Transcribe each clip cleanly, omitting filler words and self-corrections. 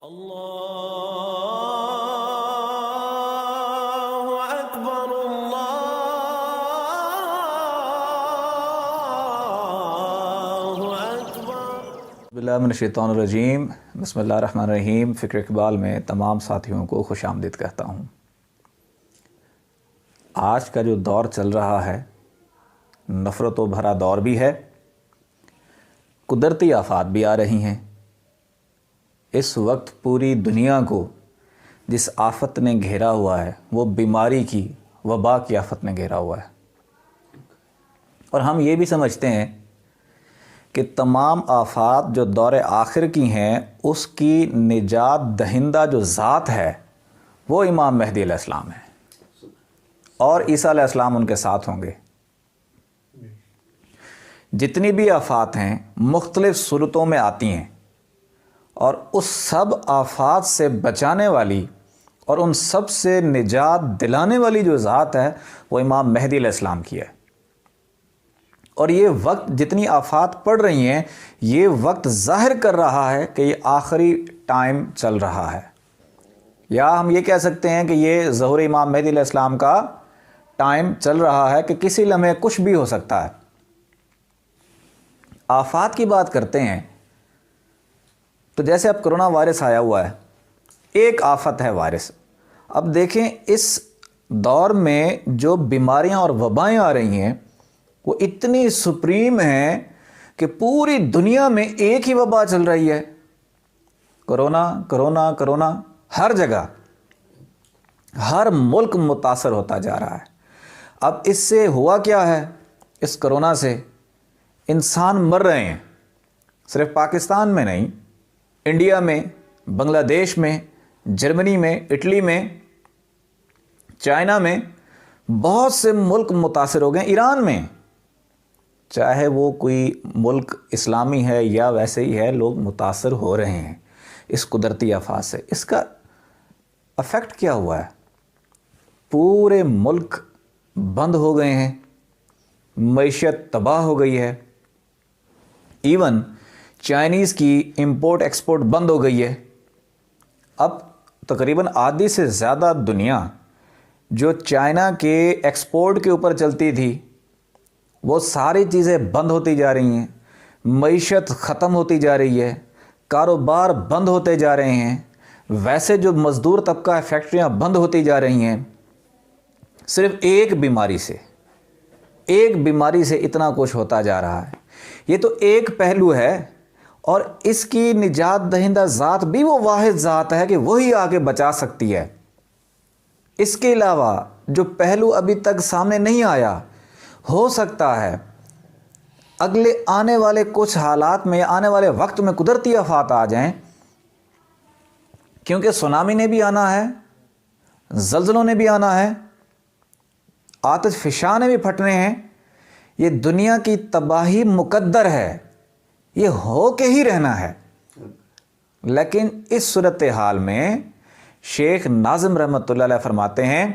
اللہ اکبر اللہ اکبر۔ باللہ من الشیطان الرجیم، بسم اللہ الرحمن الرحیم۔ فکر اقبال میں تمام ساتھیوں کو خوش آمدید کہتا ہوں۔ آج کا جو دور چل رہا ہے نفرتوں بھرا دور بھی ہے، قدرتی آفات بھی آ رہی ہیں۔ اس وقت پوری دنیا کو جس آفت نے گھیرا ہوا ہے وہ بیماری کی، وبا کی آفت نے گھیرا ہوا ہے، اور ہم یہ بھی سمجھتے ہیں کہ تمام آفات جو دور آخر کی ہیں اس کی نجات دہندہ جو ذات ہے وہ امام مہدی علیہ السلام ہے، اور عیسیٰ علیہ السلام ان کے ساتھ ہوں گے۔ جتنی بھی آفات ہیں مختلف صورتوں میں آتی ہیں، اور اس سب آفات سے بچانے والی اور ان سب سے نجات دلانے والی جو ذات ہے وہ امام مہدی علیہ السلام کی ہے۔ اور یہ وقت جتنی آفات پڑ رہی ہیں یہ وقت ظاہر کر رہا ہے کہ یہ آخری ٹائم چل رہا ہے، یا ہم یہ کہہ سکتے ہیں کہ یہ ظہور امام مہدی علیہ السلام کا ٹائم چل رہا ہے کہ کسی لمحے کچھ بھی ہو سکتا ہے۔ آفات کی بات کرتے ہیں تو جیسے اب کرونا وائرس آیا ہوا ہے، ایک آفت ہے وائرس۔ اب دیکھیں اس دور میں جو بیماریاں اور وبائیں آ رہی ہیں وہ اتنی سپریم ہیں کہ پوری دنیا میں ایک ہی وبا چل رہی ہے، کرونا کرونا کرونا، ہر جگہ ہر ملک متاثر ہوتا جا رہا ہے۔ اب اس سے ہوا کیا ہے؟ اس کرونا سے انسان مر رہے ہیں، صرف پاکستان میں نہیں، انڈیا میں، بنگلہ دیش میں، جرمنی میں، اٹلی میں، چائنا میں، بہت سے ملک متاثر ہو گئے۔ ایران میں، چاہے وہ کوئی ملک اسلامی ہے یا ویسے ہی ہے، لوگ متاثر ہو رہے ہیں اس قدرتی آفات سے۔ اس کا افیکٹ کیا ہوا ہے؟ پورے ملک بند ہو گئے ہیں، معیشت تباہ ہو گئی ہے، ایون چائنیز کی امپورٹ ایکسپورٹ بند ہو گئی ہے۔ اب تقریباً آدھی سے زیادہ دنیا جو چائنا کے ایکسپورٹ کے اوپر چلتی تھی وہ ساری چیزیں بند ہوتی جا رہی ہیں، معیشت ختم ہوتی جا رہی ہے، کاروبار بند ہوتے جا رہے ہیں، ویسے جو مزدور طبقہ ہے فیکٹریاں بند ہوتی جا رہی ہیں۔ صرف ایک بیماری سے اتنا کچھ ہوتا جا رہا ہے۔ یہ تو ایک پہلو ہے، اور اس کی نجات دہندہ ذات بھی وہ واحد ذات ہے کہ وہی آگے بچا سکتی ہے۔ اس کے علاوہ جو پہلو ابھی تک سامنے نہیں آیا، ہو سکتا ہے اگلے آنے والے کچھ حالات میں یا آنے والے وقت میں قدرتی آفات آ جائیں، کیونکہ سونامی نے بھی آنا ہے، زلزلوں نے بھی آنا ہے، آتش فشاں نے بھی پھٹنے ہیں۔ یہ دنیا کی تباہی مقدر ہے، یہ ہو کے ہی رہنا ہے۔ لیکن اس صورتحال میں شیخ ناظم رحمۃ اللہ علیہ فرماتے ہیں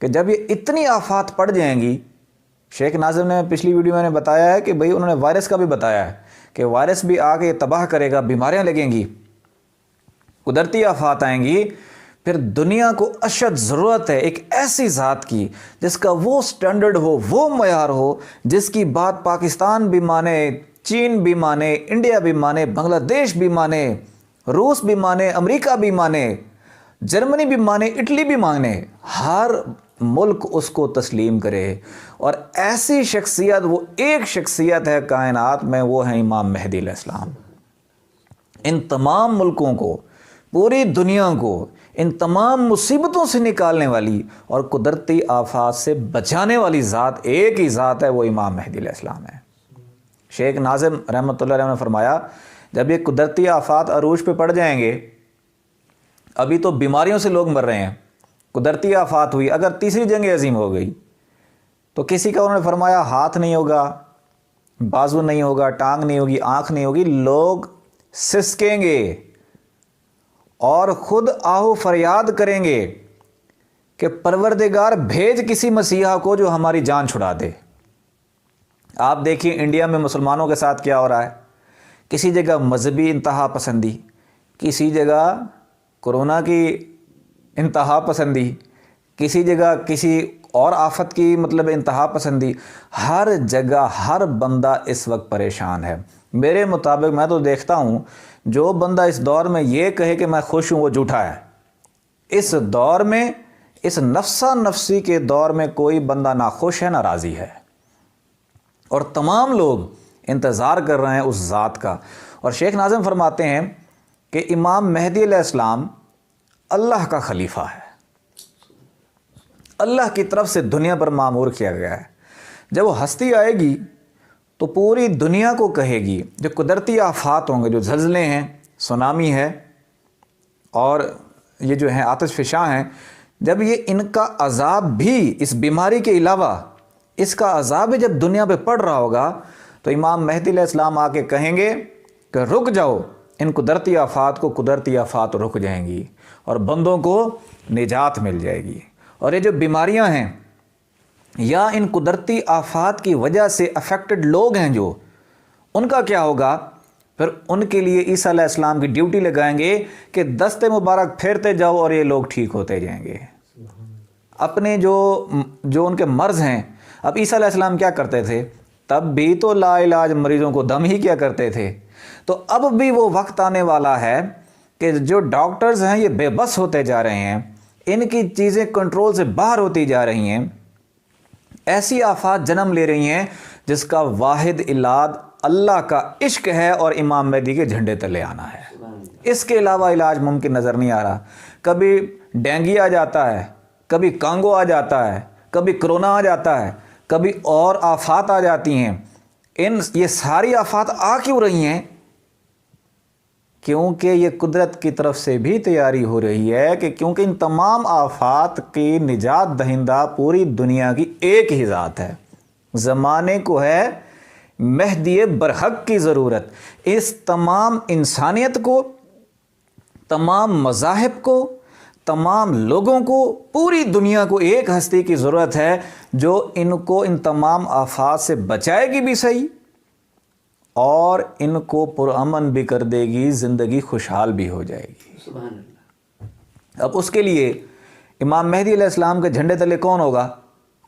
کہ جب یہ اتنی آفات پڑ جائیں گی، شیخ ناظم نے پچھلی ویڈیو میں نے بتایا ہے کہ بھئی انہوں نے وائرس کا بھی بتایا ہے کہ وائرس بھی آگے تباہ کرے گا، بیماریاں لگیں گی، قدرتی آفات آئیں گی، پھر دنیا کو اشد ضرورت ہے ایک ایسی ذات کی جس کا وہ سٹینڈرڈ ہو، وہ معیار ہو، جس کی بات پاکستان بھی مانے، چین بھی مانے، انڈیا بھی مانے، بنگلہ دیش بھی مانے، روس بھی مانے، امریکہ بھی مانے، جرمنی بھی مانے، اٹلی بھی مانے، ہر ملک اس کو تسلیم کرے۔ اور ایسی شخصیت، وہ ایک شخصیت ہے کائنات میں، وہ ہے امام مہدی علیہ السلام۔ ان تمام ملکوں کو، پوری دنیا کو ان تمام مصیبتوں سے نکالنے والی اور قدرتی آفات سے بچانے والی ذات ایک ہی ذات ہے، وہ امام مہدی علیہ السلام ہے۔ شیخ ناظم رحمۃ اللہ علیہ نے فرمایا جب یہ قدرتی آفات عروج پہ پڑ جائیں گے، ابھی تو بیماریوں سے لوگ مر رہے ہیں، قدرتی آفات ہوئی، اگر تیسری جنگ عظیم ہو گئی تو کسی کا انہوں نے فرمایا ہاتھ نہیں ہوگا، بازو نہیں ہوگا، ٹانگ نہیں ہوگی، آنکھ نہیں ہوگی، لوگ سسکیں گے اور خود آہو فریاد کریں گے کہ پروردگار بھیج کسی مسیحا کو جو ہماری جان چھڑا دے۔ آپ دیکھیے انڈیا میں مسلمانوں کے ساتھ کیا ہو رہا ہے، کسی جگہ مذہبی انتہا پسندی، کسی جگہ کورونا کی انتہا پسندی، کسی جگہ کسی اور آفت کی مطلب انتہا پسندی، ہر جگہ ہر بندہ اس وقت پریشان ہے۔ میرے مطابق میں تو دیکھتا ہوں جو بندہ اس دور میں یہ کہے کہ میں خوش ہوں وہ جھوٹا ہے۔ اس دور میں، اس نفسا نفسی کے دور میں کوئی بندہ نہ خوش ہے نہ راضی ہے، اور تمام لوگ انتظار کر رہے ہیں اس ذات کا۔ اور شیخ ناظم فرماتے ہیں کہ امام مہدی علیہ السلام اللہ کا خلیفہ ہے، اللہ کی طرف سے دنیا پر معمور کیا گیا ہے۔ جب وہ ہستی آئے گی تو پوری دنیا کو کہے گی، جو قدرتی آفات ہوں گے، جو زلزلے ہیں، سونامی ہے، اور یہ جو ہیں آتش فشاں ہیں، جب یہ ان کا عذاب بھی، اس بیماری کے علاوہ اس کا عذاب بھی جب دنیا پہ پڑ رہا ہوگا، تو امام مہدی علیہ السلام آ کے کہیں گے کہ رک جاؤ، ان قدرتی آفات کو قدرتی آفات رک جائیں گی اور بندوں کو نجات مل جائے گی۔ اور یہ جو بیماریاں ہیں یا ان قدرتی آفات کی وجہ سے افیکٹڈ لوگ ہیں جو، ان کا کیا ہوگا؟ پھر ان کے لیے عیسیٰ علیہ السلام کی ڈیوٹی لگائیں گے کہ دست مبارک پھیرتے جاؤ اور یہ لوگ ٹھیک ہوتے جائیں گے۔ اپنے جو ان کے مرض ہیں، اب عیسیٰ علیہ السلام کیا کرتے تھے؟ تب بھی تو لا علاج مریضوں کو دم ہی کیا کرتے تھے۔ تو اب بھی وہ وقت آنے والا ہے کہ جو ڈاکٹرز ہیں یہ بے بس ہوتے جا رہے ہیں، ان کی چیزیں کنٹرول سے باہر ہوتی جا رہی ہیں، ایسی آفات جنم لے رہی ہیں جس کا واحد علاج اللہ کا عشق ہے اور امام مہدی کے جھنڈے تلے آنا ہے۔ اس کے علاوہ علاج ممکن نظر نہیں آ رہا۔ کبھی ڈینگی آ جاتا ہے، کبھی کانگو آ جاتا ہے، کبھی کرونا آ جاتا ہے، کبھی اور آفات آ جاتی ہیں۔ یہ ساری آفات آ کیوں رہی ہیں؟ کیونکہ یہ قدرت کی طرف سے بھی تیاری ہو رہی ہے کہ کیونکہ ان تمام آفات کی نجات دہندہ پوری دنیا کی ایک ہی ذات ہے۔ زمانے کو ہے مہدی برحق کی ضرورت۔ اس تمام انسانیت کو، تمام مذاہب کو، تمام لوگوں کو، پوری دنیا کو ایک ہستی کی ضرورت ہے جو ان کو ان تمام آفات سے بچائے گی بھی صحیح، اور ان کو پرامن بھی کر دے گی، زندگی خوشحال بھی ہو جائے گی۔ سبحان اللہ۔ اب اس کے لیے امام مہدی علیہ السلام کے جھنڈے تلے کون ہوگا؟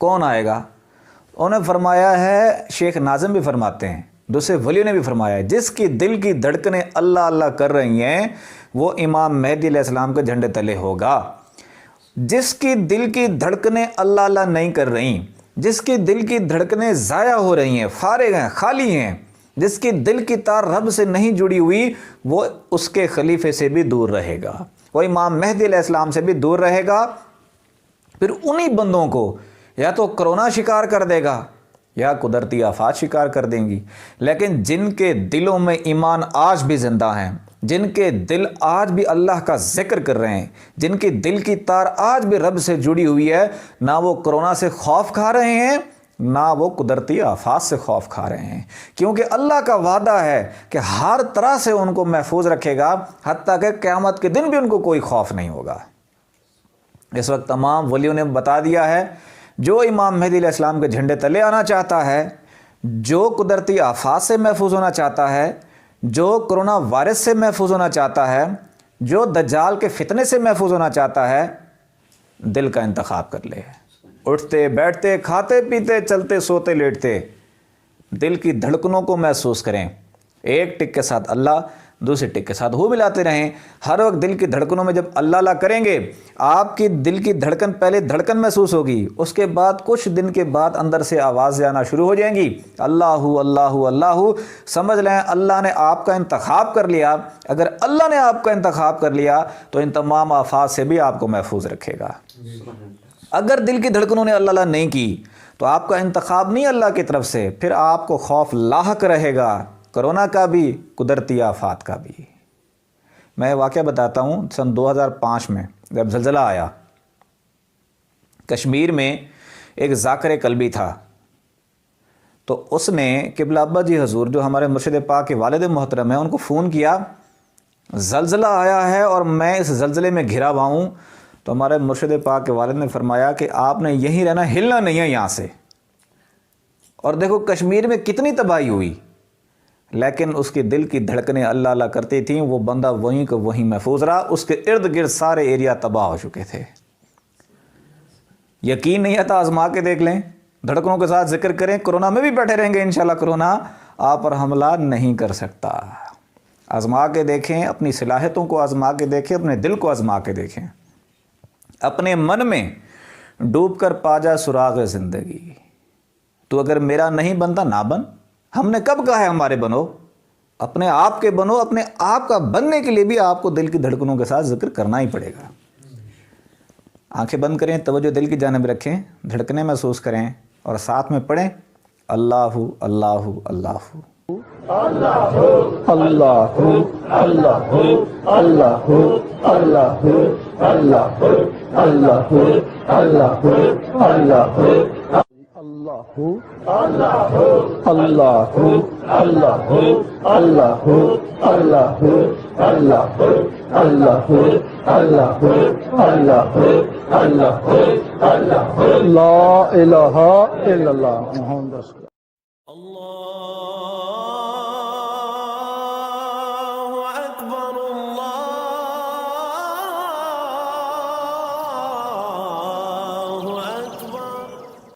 کون آئے گا؟ انہوں نے فرمایا ہے، شیخ ناظم بھی فرماتے ہیں، دوسرے ولیوں نے بھی فرمایا ہے، جس کی دل کی دھڑکنیں اللہ اللہ کر رہی ہیں وہ امام مہدی علیہ السلام کے جھنڈے تلے ہوگا۔ جس کی دل کی دھڑکنیں اللہ اللہ نہیں کر رہی، جس کی دل کی دھڑکنیں ضائع ہو رہی ہیں، فارغ ہیں، خالی ہیں، جس کی دل کی تار رب سے نہیں جڑی ہوئی، وہ اس کے خلیفے سے بھی دور رہے گا، وہ امام مہدی علیہ السلام سے بھی دور رہے گا۔ پھر انہی بندوں کو یا تو کرونا شکار کر دے گا یا قدرتی آفات شکار کر دیں گی، لیکن جن کے دلوں میں ایمان آج بھی زندہ ہیں، جن کے دل آج بھی اللہ کا ذکر کر رہے ہیں، جن کی دل کی تار آج بھی رب سے جڑی ہوئی ہے، نہ وہ کرونا سے خوف کھا رہے ہیں نہ وہ قدرتی آفات سے خوف کھا رہے ہیں، کیونکہ اللہ کا وعدہ ہے کہ ہر طرح سے ان کو محفوظ رکھے گا، حتیٰ کہ قیامت کے دن بھی ان کو کوئی خوف نہیں ہوگا۔ اس وقت تمام ولیوں نے بتا دیا ہے، جو امام مہدی علیہ السلام کے جھنڈے تلے آنا چاہتا ہے، جو قدرتی آفات سے محفوظ ہونا چاہتا ہے، جو کرونا وائرس سے محفوظ ہونا چاہتا ہے، جو دجال کے فتنے سے محفوظ ہونا چاہتا ہے، دل کا انتخاب کر لے۔ اٹھتے بیٹھتے کھاتے پیتے چلتے سوتے لیٹتے دل کی دھڑکنوں کو محسوس کریں، ایک ٹک کے ساتھ اللہ، دوسرے ٹک کے ساتھ ہو ملاتے رہیں۔ ہر وقت دل کی دھڑکنوں میں جب اللہ اللہ کریں گے، آپ کی دل کی دھڑکن پہلے دھڑکن محسوس ہوگی، اس کے بعد کچھ دن کے بعد اندر سے آوازیں آنا شروع ہو جائیں گی، اللہ اللہ اللہ۔ سمجھ لیں اللہ نے آپ کا انتخاب کر لیا۔ اگر اللہ نے آپ کا انتخاب کر لیا تو ان تمام آفات سے بھی آپ کو محفوظ رکھے گا۔ اگر دل کی دھڑکنوں نے اللہ اللہ نہیں کی تو آپ کا انتخاب نہیں اللہ کی طرف سے، پھر آپ کو خوف لاحق رہے گا، کرونا کا بھی، قدرتی آفات کا بھی۔ میں واقعہ بتاتا ہوں، سن 2005 میں جب زلزلہ آیا، کشمیر میں ایک ذاکر قلبی تھا، تو اس نے قبلہ ابا جی حضور جو ہمارے مرشد پاک کے والد محترم ہیں، ان کو فون کیا، زلزلہ آیا ہے اور میں اس زلزلے میں گھرا ہوا ہوں۔ تو ہمارے مرشد پاک کے والد نے فرمایا کہ آپ نے یہیں رہنا، ہلنا نہیں ہے یہاں سے۔ اور دیکھو کشمیر میں کتنی تباہی ہوئی، لیکن اس کے دل کی دھڑکنیں اللہ اللہ کرتی تھیں، وہ بندہ وہیں کو وہیں محفوظ رہا، اس کے ارد گرد سارے ایریا تباہ ہو چکے تھے۔ یقین نہیں آتا آزما کے دیکھ لیں، دھڑکنوں کے ساتھ ذکر کریں، کرونا میں بھی بیٹھے رہیں گے انشاءاللہ، کرونا آپ پر حملہ نہیں کر سکتا۔ آزما کے دیکھیں، اپنی صلاحیتوں کو آزما کے دیکھیں، اپنے دل کو آزما کے دیکھیں، اپنے من میں ڈوب کر پا جا سراغ زندگی۔ تو اگر میرا نہیں بنتا نہ بن، ہم نے کب کہا ہے ہمارے بنو؟ اپنے آپ کے بنو۔ اپنے آپ کا بننے کے لیے بھی آپ کو دل کی دھڑکنوں کے ساتھ ذکر کرنا ہی پڑے گا۔ آنکھیں بند کریں، توجہ دل کی جانب رکھیں، دھڑکنے محسوس کریں اور ساتھ میں پڑھیں اللہ اللہ اللہ۔ اللہ اللہ اللہ اللہ اللہ اللہ اللہ اللہ اللہ اللہ اللہ اللہ اللہ اللہ اللہ اللہ اللہ اللہ اللہ لا الہ الا اللہ محمد رسول اللہ۔ الله